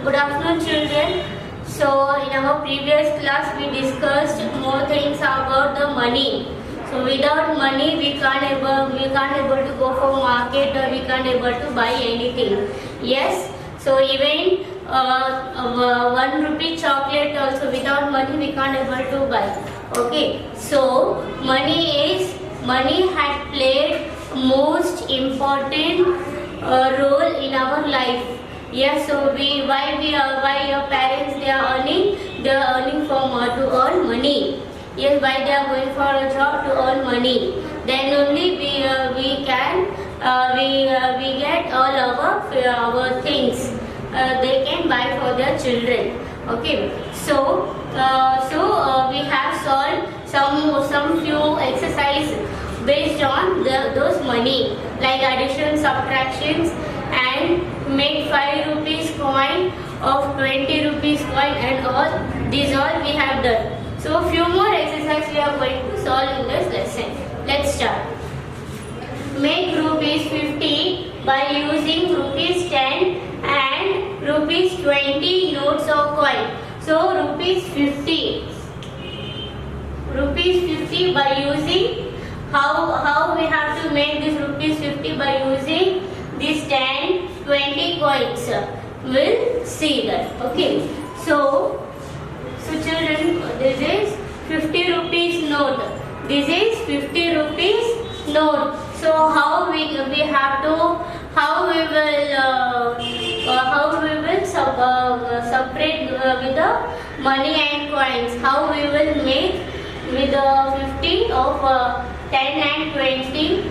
Good afternoon, children. So, in our previous class, we discussed more things about the money. So, without money, we can't able to go for market, or we can't able to buy anything. Yes. So, even 1 rupee chocolate also without money we can't able to buy. Okay. So, money had played most important role in our life. Yes, so why your parents they are earning to earn money. Yes, why they are going for a job to earn money. Then only we get all our things. They can buy for their children. Okay, so we have solved some few exercise based on those money, like addition, subtractions, and make 5 rupees coin of 20 rupees coin, and all these all we have done. So few more exercises we are going to solve in this lesson. Let's start. Make rupees 50 by using rupees 10 and rupees 20 notes of coin. So rupees 50 by using how we have to make this rupees 50 by using these 10, 20 coins. We'll see that. Okay. So children, this is 50 rupees note. This is 50 rupees note. So how we will separate with the money and coins. How we will make with the 50 of 10 and 20.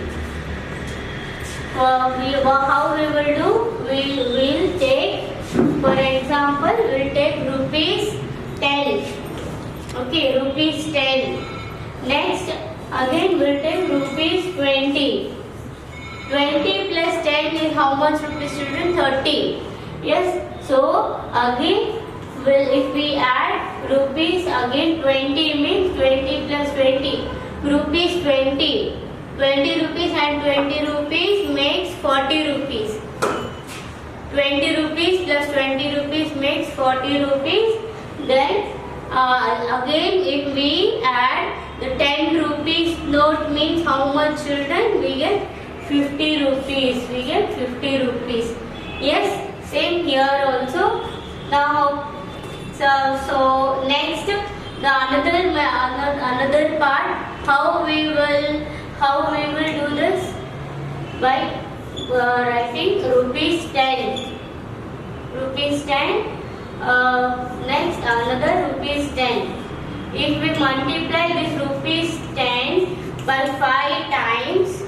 How we will do? We will take, for example, we will take rupees 10. Okay, rupees 10. Next, again we will take rupees 20. 20 plus 10 is how much rupees, children? 30. Yes. So again, if we add rupees, again 20 means 20 plus 20. Rupees 20. 20 rupees and 20 rupees makes 40 rupees. 20 rupees plus 20 rupees makes 40 rupees. Then again if we add the 10 rupees note means how much, children? We get 50 rupees. We get 50 rupees. Yes, same here also. Now, so next the another part, how we will do this by writing rupees 10. Rupees 10. Next another rupees 10. If we multiply this rupees 10 by 5 times,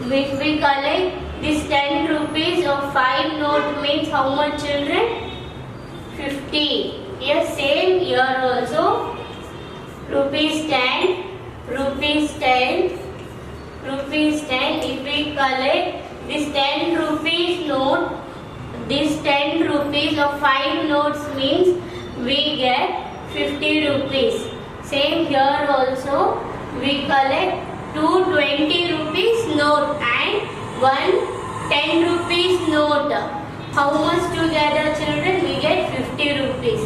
if we collect this 10 rupees of 5 note means how much, children? 50. Yes, same here also. Rupees 10. Rupees 10. Rupees 10. If we collect this 10 rupees note, this 10 rupees of 5 notes means we get 50 rupees. Same here also. We collect 2 20 rupees note and 1 10 rupees note. How much together, children? We get 50 rupees.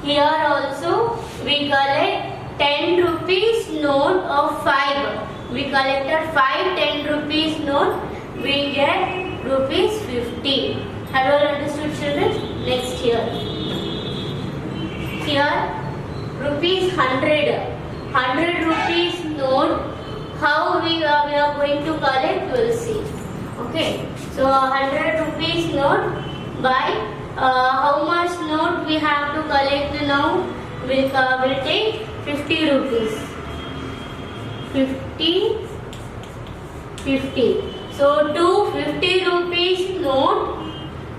Here also we collect 10 rupees note of 5. We collected 5 10 rupees note. We get rupees 50. Have you all understood, children? Next here. Here rupees 100. 100 rupees note. How we are going to collect? We will see. Okay. So 100 rupees note by how much note we have to collect now? We'll take 50 rupees. 50. So 250 rupees note.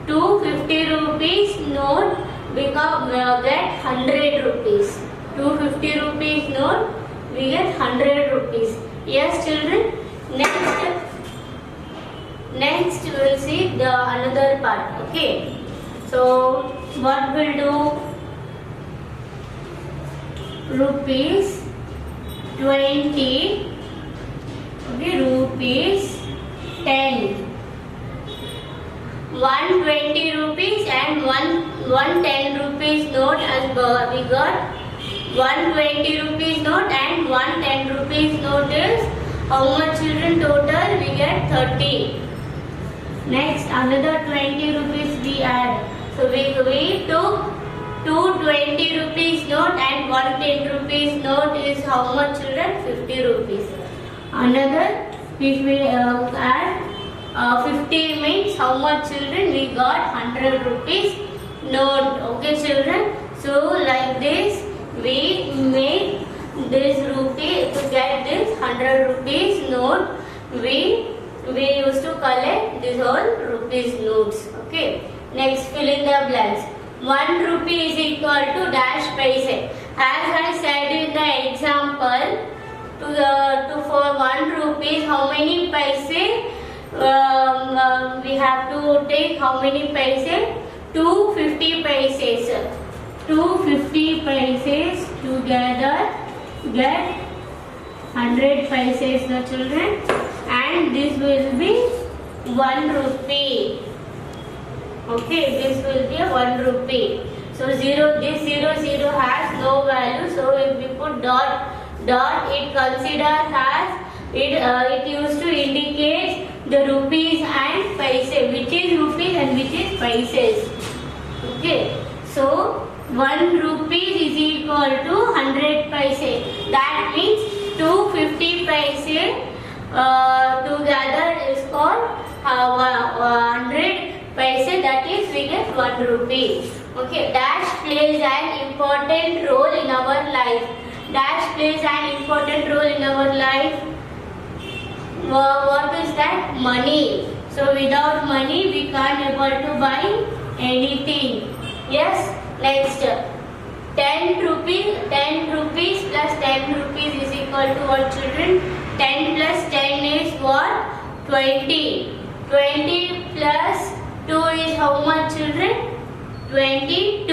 250 rupees note become get 100 rupees. 250 rupees note we get 100 rupees. Yes, children. Next we will see the another part. Okay. So what we'll do? Rupees 20. Okay, rupees 10. 120 rupees and one 10 rupees note, as we got 120 rupees note and one 10 rupees note is how much children total? We get 30. Next another 20 rupees we add. So we took two 20 rupees note and one 10 rupees note is how much children? 50 rupees. Another if we add 50 means how much children? We got 100 rupees note. Okay children. So like this we make this rupee to get this 100 rupees note. We used to collect this all rupees notes. Okay. Next fill in the blanks. 1 rupee is equal to dash paise. As I said in the example, for 1 rupees, how many paise? We have to take how many paise? 250 paises. 250 paises together get 100 paises, the children, and this will be 1 rupee. Okay, this will be 1 rupee. So this 0 has no value. So if we put dot, it considers as it used to indicate the rupees and paise, which is rupees and which is paises. Okay, so 1 rupees is equal to 100 paise. That means 250 paise together is called 100 paise. That is we get 1 rupee. Okay, dash plays an important role in our life. Dash plays an important role in our life. What is that? Money. So without money we can't able to buy anything. Yes. Next, 10 rupees plus 10 rupees is equal to what children? 10 plus 10 is what? 20. 20 plus 2 is how much children? 22.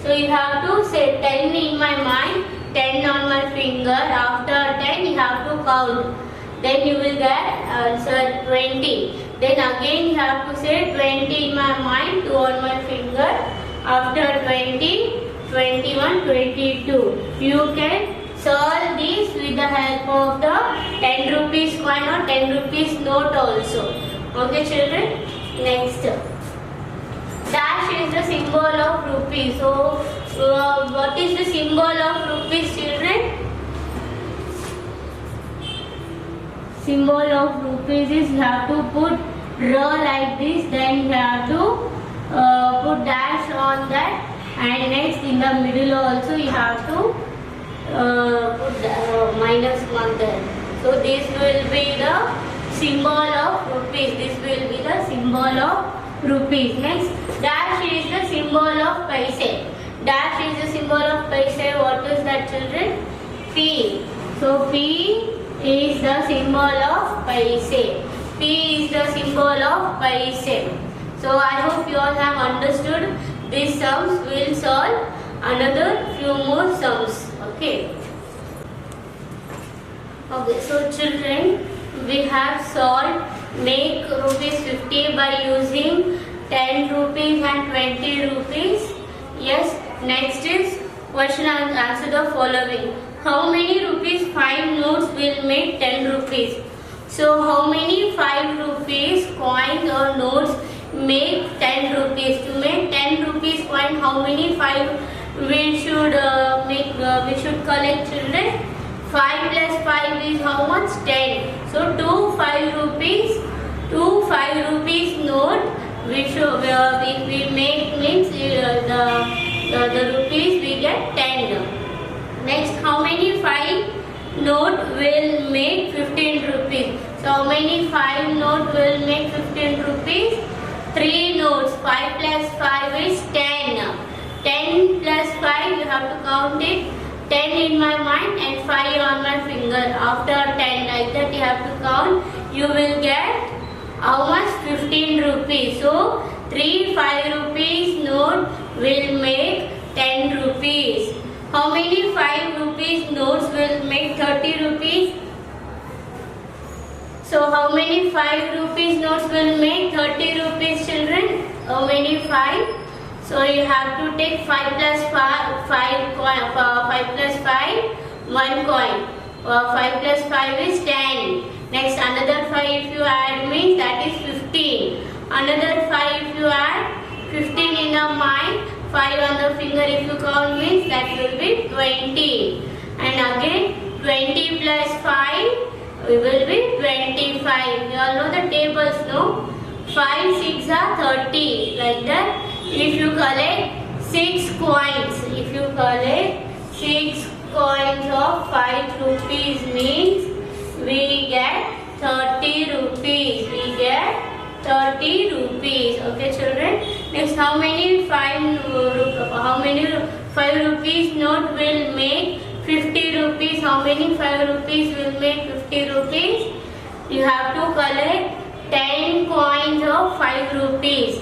So you have to say 10 in my mind, 10 on my finger. After 10 you have to count. Then you will get answer 20. Then again you have to say 20 in my mind, 2 on my finger. After 20, 21, 22. You can solve this with the help of the 10 rupees coin or 10 rupees note also. Okay children? Next. Dash is the symbol of rupees. So, what is the symbol of rupees children? Symbol of rupees is you have to put row like this, then you have to put dash on that, and next in the middle also you have to put minus 1 there. So this will be the symbol of rupees. This will be the symbol of rupees. Next, dash is the symbol of paise. Dash is the symbol of paise. What is that children? P. So P is the symbol of paise. P is the symbol of paise. So I hope you all have understood these sums. We will solve another few more sums. Okay. Okay. So children, we have solved make rupees 50 by using 10 rupees and 20 rupees. Yes. Next is question and answer the following. How many rupees 5 notes will make 10 rupees? So how many 5 rupees coins or notes make 10 rupees? To make 10 rupees coin, how many 5 we should we should collect children? 5 plus 5 is how much? 10. So 2 5 rupees note we should we make means the rupees we get 10. Next, how many 5 note will make 15 rupees? So how many 5 note will make 15 rupees? 3 notes. 5 plus 5 is 10. 10 plus 5 you have to count it. 10 in my mind and 5 on my finger. After 10 like that you have to count. You will get how much? 15 rupees. So 3 5 rupees note will make 10 rupees. How many 5 rupees notes will make 30 rupees? So how many 5 rupees notes will make 30 rupees, children? How many 5? So you have to take 5 plus 5, 5 plus 5, 1 coin. 5 plus 5 is 10. Next another 5 if you add means that is 15. Another 5 if you add 15 in a mind, 5 on the finger if you count means that will be 20. And again 20 plus 5 will be 25. You all know the tables, no? 5 6 are 30. Like that. If you collect 6 coins, if you collect 6 coins of 5 rupees means we get 30 rupees. We get 30 rupees. Okay, children. Next, how many 5 rupees note will make 50 rupees? How many 5 rupees will make 50 rupees? You have to collect 10 coins of 5 rupees.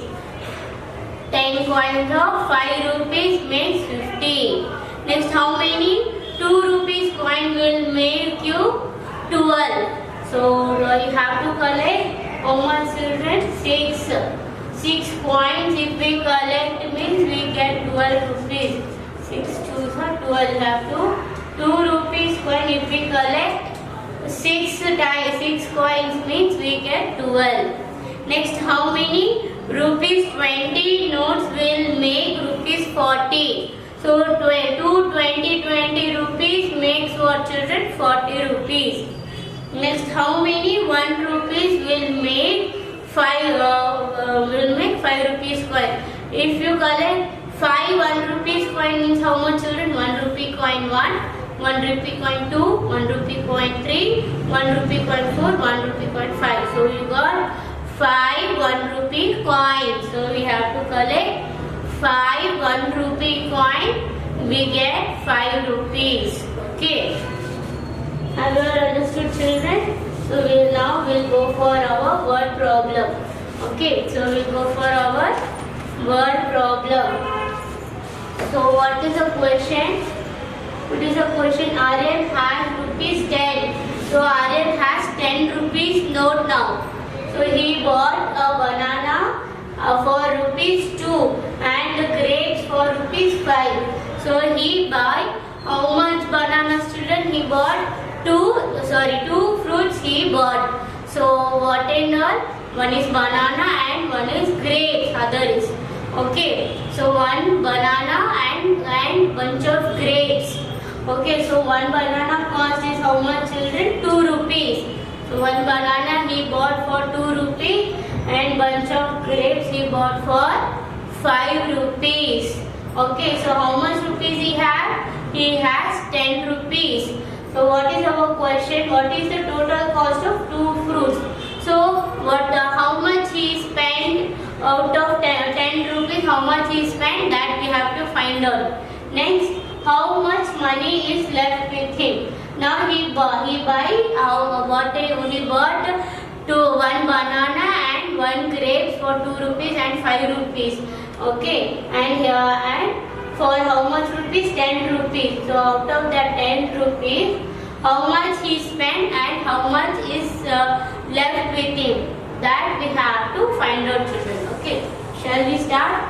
10 coins of 5 rupees makes 50. Next, how many 2 rupees coin will make you 12? So you have to collect how much, children? 6. 6 coins if we collect means we get 12 rupees. 6 2s are 12. Have to 2 rupees coin if we collect 6 times 6 coins means we get 12. Next, how many rupees 20 notes will make rupees 40? So 2 20 rupees makes what, children? 40 rupees. Next, how many 1 rupees will make 5 rupees coin? If you collect 5 1 rupees coin means how much, children? 1 rupee coin 1, 1 rupee coin 2, 1 rupee coin 3, 1 rupee coin 4, 1 rupee coin 5. So you got 5 1 rupee coins. So we have to collect 5 1 rupee coin. We get 5 rupees. Okay. Have you all understood, children? So we'll go for our word problem. Okay. So we'll go for our word problem. So what is the question? What is the question? Aryan has rupees 10. So Aryan has 10 rupees note now. So he bought a banana for rupees 2 and grapes for rupees 5. So he buy how much bananas, children? He bought 2 fruits he bought. So what and all? One is banana and one is grapes. Other is okay. So one banana and bunch of grapes. Okay. So one banana cost is how much, children? 2 rupees. So one banana he bought for 2 rupees and bunch of grapes he bought for 5 rupees. Okay, so how much rupees he has? He has 10 rupees. So what is our question? What is the total cost of 2 fruits? So how much he spent out of 10 rupees? How much he spent? That we have to find out. Next, how much money is left with him? Now he bought 1 banana and 1 grapes for 2 rupees and 5 rupees. Okay, and for how much rupees? 10 rupees. So out of that 10 rupees, how much he spent and how much is left with him? That we have to find out, children. Okay, shall we start?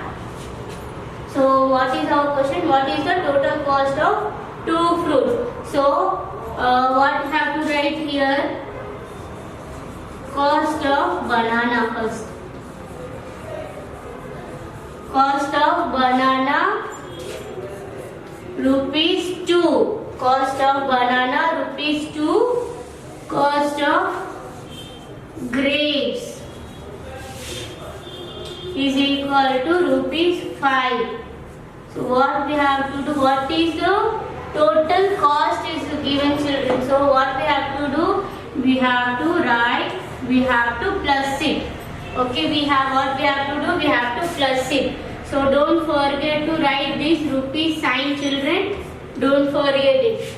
So what is our question? What is the total cost of 2 fruits? So what we have to write here? Cost of banana first. Cost of banana rupees 2. Cost of banana rupees 2. Cost of grapes is equal to rupees 5. So what we have to do? What is the total cost is given, children? So what we have to do? We have to write. We have to plus it. Okay, what we have to do? We have to plus it. So don't forget to write this rupee sign, children. Don't forget it.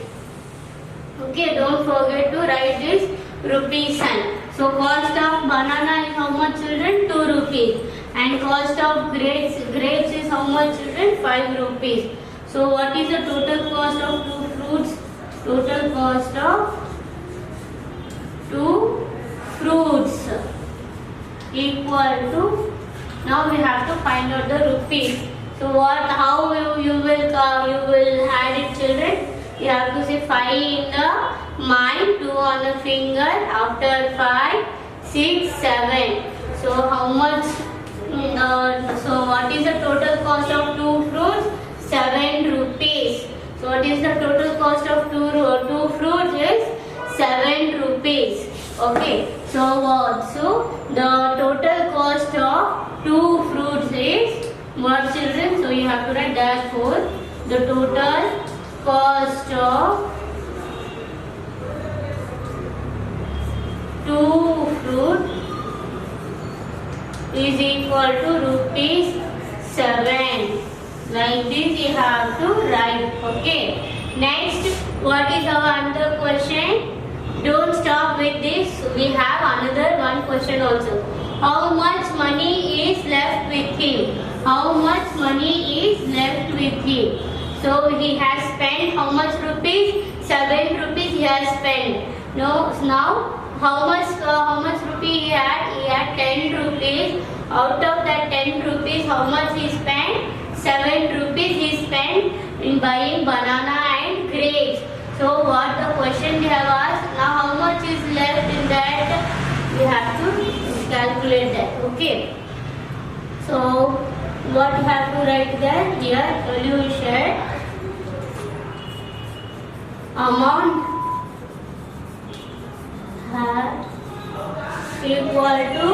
Okay, don't forget to write this rupee sign. So cost of banana is how much, children? 2 rupees. And cost of grapes is how much, children? 5 rupees. So what is the total cost of 2 fruits? Total cost of 2 fruits equal to, now we have to find out the rupees. So what, how you will add it, children? You have to say 5 in the mind, 2 on the finger, after 5, 6, 7. So how much, so what is the total cost of 2 fruits? 7 rupees. So what is the total cost of 2 fruits is 7 rupees. Okay. So what? So the total cost of 2 fruits is what, children? So you have to write therefore the total cost of 2 fruit is equal to rupees 7. Like this you have to write. Okay. Next, what is our another question? Don't stop with this. We have another one question also. How much money is left with him? How much money is left with him? So he has spent how much rupees? 7 rupees he has spent. Now how much rupee he had? He had 10 rupees. Out of that 10 rupees, how much he spent? 7 rupees he spent in buying banana and grapes. So what the question they have asked? Now how much is left in that? We have to calculate that. Okay. So what you have to write there? Here solution amount equal to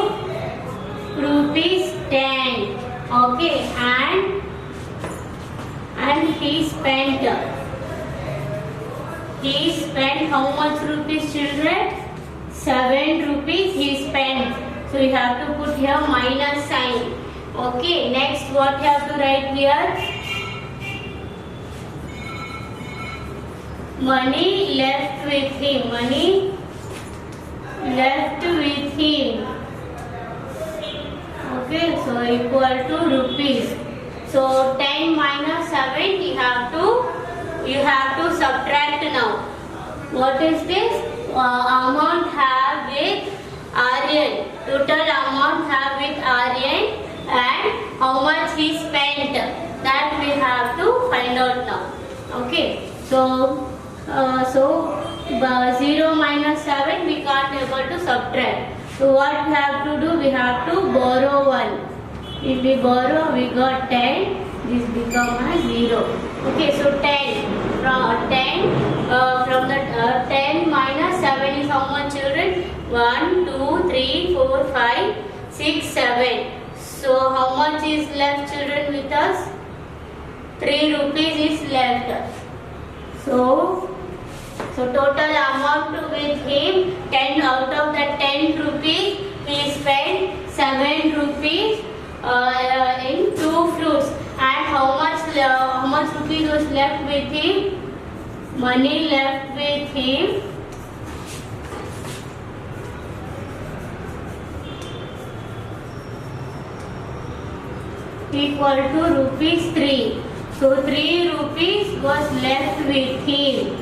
rupees 10. Okay, and he spent how much rupees, children? 7 rupees he spent. So you have to put here minus sign. Okay, next what you have to write here? Money left with him. Money left with him. Okay, so equal to rupees. So 10 minus 7 you have to subtract now. What is this? Amount have with Aryan. Total amount have with Aryan and how much he spent. That we have to find out now. Okay. So 0 minus 7 we can't able to subtract. So what we have to do? We have to borrow 1. If we borrow, we got 10. This become a 0. Okay, so 10 from the 10 minus 7 is how much, children? 1, 2, 3, 4, 5, 6, 7. So how much is left, children, with us? 3 rupees is left. So total amount with him, 10 out of that 10 rupees, he spent 7 rupees in 2 fruits. And how much rupees was left with him? Money left with him equal to rupees 3. So 3 rupees was left with him.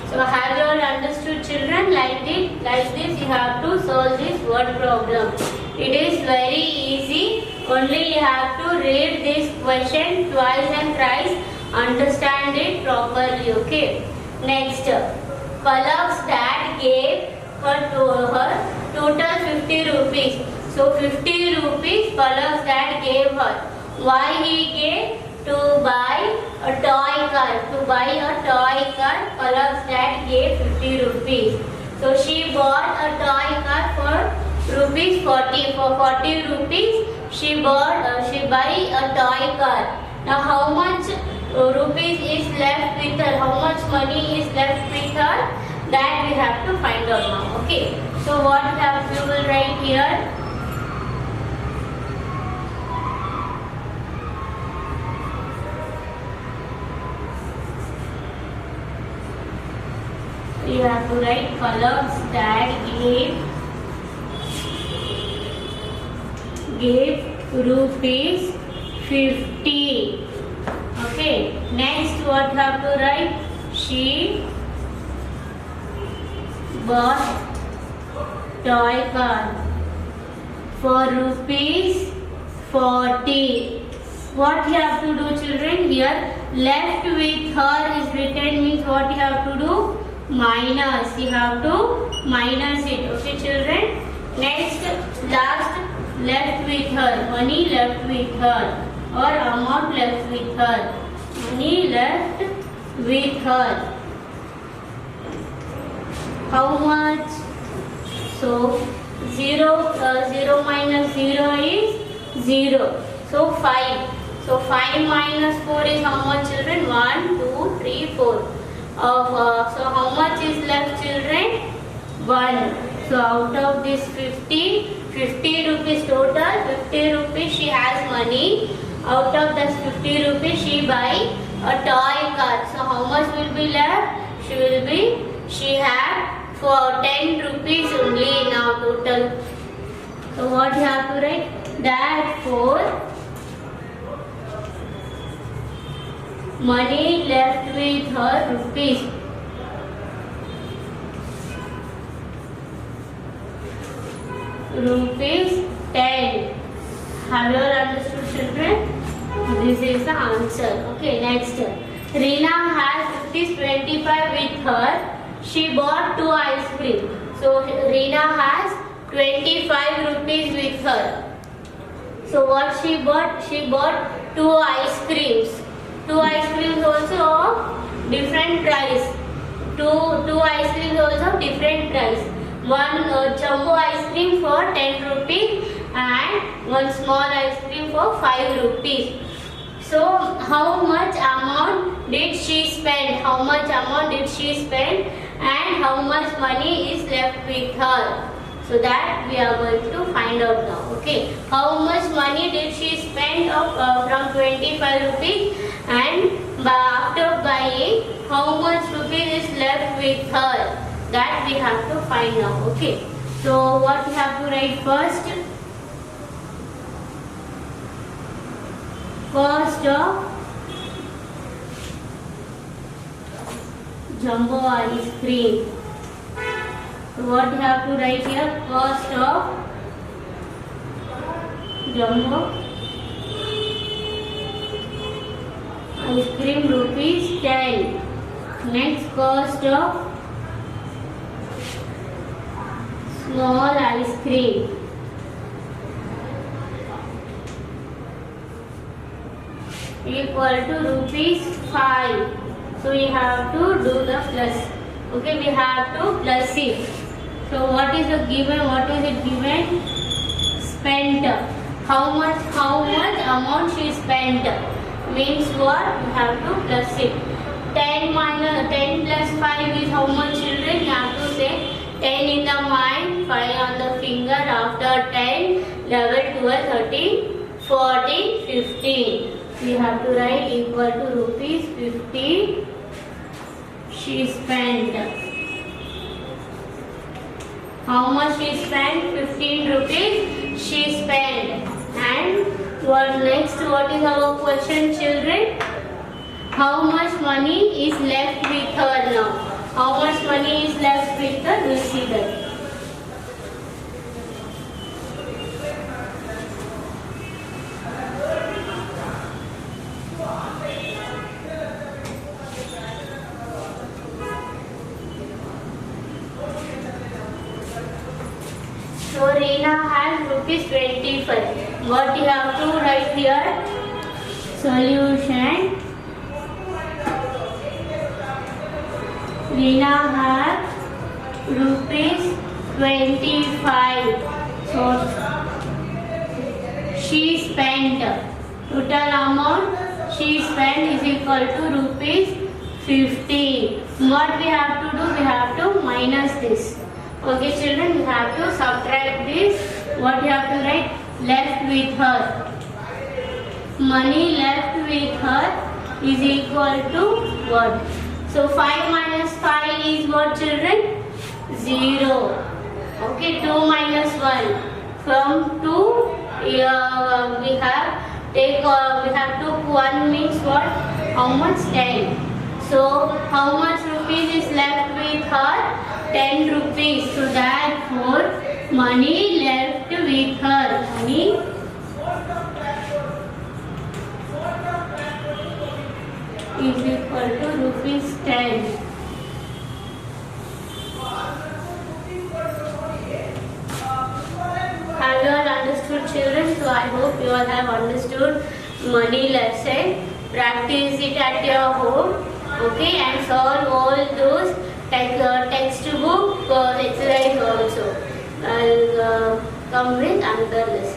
So have you all understood, children? Like this you have to solve this word problem. It is very easy. Only you have to read this question twice and thrice. Understand it properly. Okay. Next, Palak's dad gave her total 50 rupees. So 50 rupees Palak's dad gave her. Why he gave? To buy a toy car. To buy a toy car, Palak's dad gave 50 rupees. So she bought a toy car for rupees 40. For 40 rupees, she buy a toy car. Now how much rupees is left with her? How much money is left with her? That we have to find out now. Okay. So what you will write here? You have to write Palak's dad gave rupees 50. Okay. Next what you have to write? She bought toy car for rupees 40. What you have to do, children? Here left with her is written means what you have to do? Minus. You have to minus it. Okay, children. Next, last, left with her. Money left with her or amount left with her. Money left with her. How much? So 0 minus 0 is 0. So 5. So 5 minus 4 is how much, children? 1, 2, 3, 4. So how much is left, children? 1. So out of this 50 rupees total, 50 rupees she has money. Out of this 50 rupees she buy a toy car. So how much will be left? She had for 10 rupees only now total. So what you have to write? Therefore, money left with her rupees. Rupees 10. Have you all understood, children? This is the answer. Okay, next. Reena has rupees 25 with her. She bought 2 ice cream. So Reena has 25 rupees with her. So what she bought? She bought 2 ice creams. 2 ice creams also of different price. Two ice creams also of different price. One jumbo ice cream for 10 rupees and one small ice cream for 5 rupees. So how much amount did she spend? How much amount did she spend and how much money is left with her? So that we are going to find out now. Okay. How much money did she spend from 25 rupees and after buying how much rupees is left with her? That we have to find now. Okay. So what we have to write first? Cost of jumbo ice cream. So what you have to write here? Cost of jumbo ice cream rupees 10. Next, cost of small ice cream equal to rupees 5. So we have to do the plus. Okay, we have to plus it. So what is the given? What is it given? Spent. How much amount she spent? Means what? We have to plus it. 10 plus 5 is how much, children? You have to say 10 in the mind, 5 on the finger. After 10, 11, 12, 13, 14, 15. We have to write equal to rupees 50 she spent. How much she spent? 15 rupees she spent. And what is our question, children? How much money is left with her now? How much money is left with her? We'll see that. So Reena has rupees 25. What you have to write here? Solution. Reena has rupees 25. So she spent total amount she spent is equal to rupees 50. What we have to do? We have to minus this. Okay, children, we have to subtract this. What you have to write? Left with her. Money left with her is equal to what? So 5 minus 5 is what, children? 0. Okay, 2 minus 1. From 2, we have to 1 means what? How much? 10. So how much rupees is left with her? 10 rupees. So therefore, money left with her. Money is equal to rupees 10. Have you all understood, children? So I hope you all have understood money lesson. Practice it at your home, okay, and solve all those textbook exercise also. I'll come with another lesson.